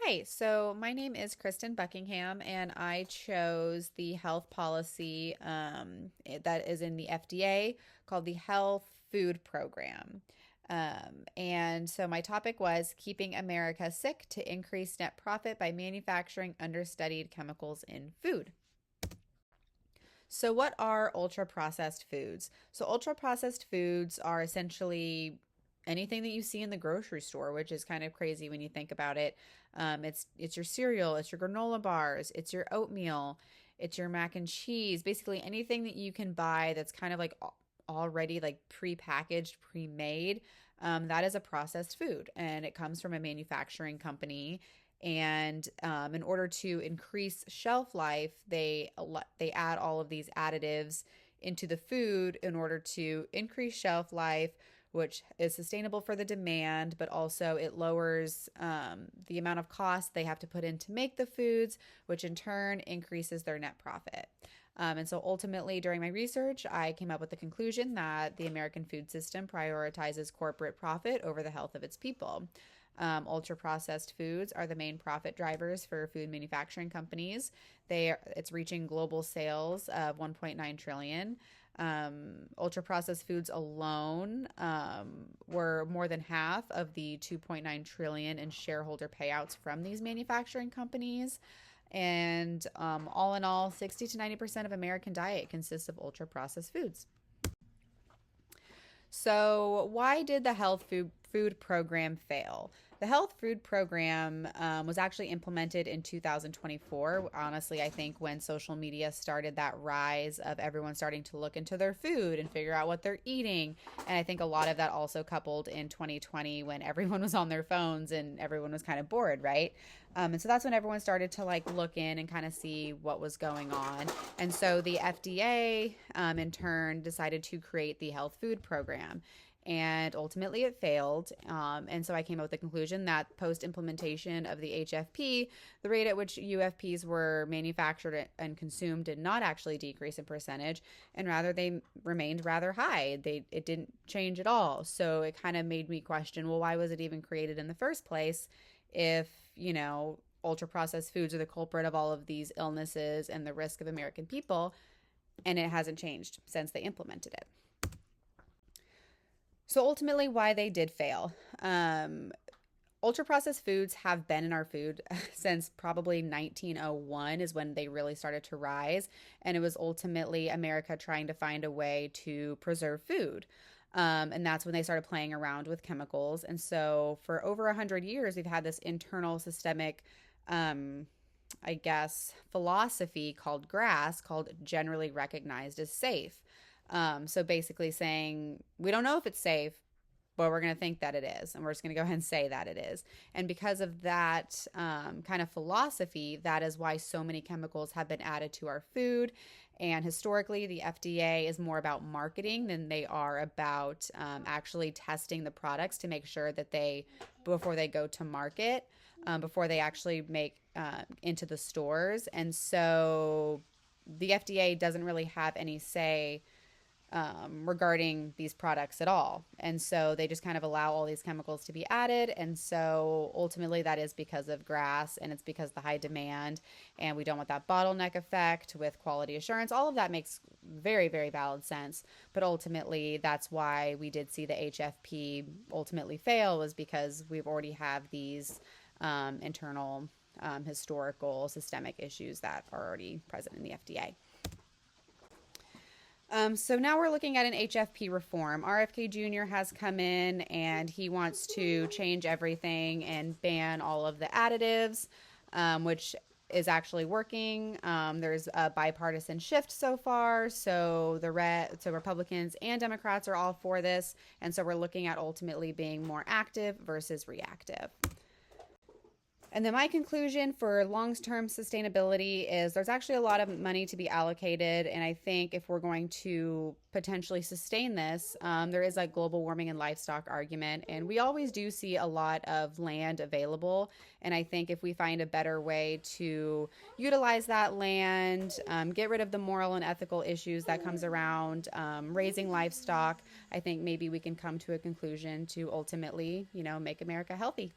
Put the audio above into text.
Hi, so my name is Kristen Buckingham, and I chose the health policy that is in the FDA called the Health Food Program. And so my topic was keeping America sick to increase net profit by manufacturing understudied chemicals in food. So, what are ultra processed foods? So, ultra processed foods are essentially anything that you see in the grocery store, which is kind of crazy when you think about it. It's your cereal, it's your granola bars, it's your oatmeal, it's your mac and cheese, basically anything that you can buy that's kind of like already like pre-packaged, pre-made. That is a processed food, and it comes from a manufacturing company. And in order to increase shelf life, they add all of these additives into the food in order to increase shelf life, which is sustainable for the demand, but also it lowers the amount of cost they have to put in to make the foods, which in turn increases their net profit. And so ultimately, during my research, I came up with the conclusion that the American food system prioritizes corporate profit over the health of its people. Ultra processed foods are the main profit drivers for food manufacturing companies. It's reaching global sales of 1.9 trillion. Ultra processed foods alone were more than half of the 2.9 trillion in shareholder payouts from these manufacturing companies. And all in all, 60 to 90% of American diet consists of ultra processed foods. So, why did the health food program fail? The health food program was actually implemented in 2024. Honestly, I think when social media started that rise of everyone starting to look into their food and figure out what they're eating. And I think a lot of that also coupled in 2020 when everyone was on their phones and everyone was kind of bored, right? And so that's when everyone started to like look in and kind of see what was going on. And so the FDA, in turn, decided to create the health food program. And ultimately it failed. And so I came up with the conclusion that post implementation of the HFP, the rate at which UFPs were manufactured and consumed did not actually decrease in percentage, and rather they remained rather high. It didn't change at all. So it kind of made me question, well, why was it even created in the first place if, ultra processed foods are the culprit of all of these illnesses and the risk of American people, and it hasn't changed since they implemented it. So ultimately, why they did fail. Ultra processed foods have been in our food since probably 1901 is when they really started to rise. And it was ultimately America trying to find a way to preserve food. And that's when they started playing around with chemicals. And so for over 100 years, we've had this internal systemic, I guess, philosophy called GRAS, called generally recognized as safe. So basically saying, we don't know if it's safe, but we're going to think that it is. And we're just going to go ahead and say that it is. And because of that kind of philosophy, that is why so many chemicals have been added to our food. And historically, the FDA is more about marketing than they are about actually testing the products to make sure that before they go to market, before they actually make into the stores. And so the FDA doesn't really have any say regarding these products at all. And so they just kind of allow all these chemicals to be added. And so ultimately that is because of GRAS, and it's because of the high demand, and we don't want that bottleneck effect with quality assurance. All of that makes very, very valid sense. But ultimately that's why we did see the HFP ultimately fail, was because we've already have these internal historical systemic issues that are already present in the FDA. So now we're looking at an HFP reform. RFK Jr. has come in and he wants to change everything and ban all of the additives, which is actually working. There's a bipartisan shift so far. So Republicans and Democrats are all for this. And so we're looking at ultimately being more active versus reactive. And then my conclusion for long-term sustainability is there's actually a lot of money to be allocated. And I think if we're going to potentially sustain this, there is a global warming and livestock argument. And we always do see a lot of land available. And I think if we find a better way to utilize that land, get rid of the moral and ethical issues that comes around raising livestock, I think maybe we can come to a conclusion to ultimately, make America healthy.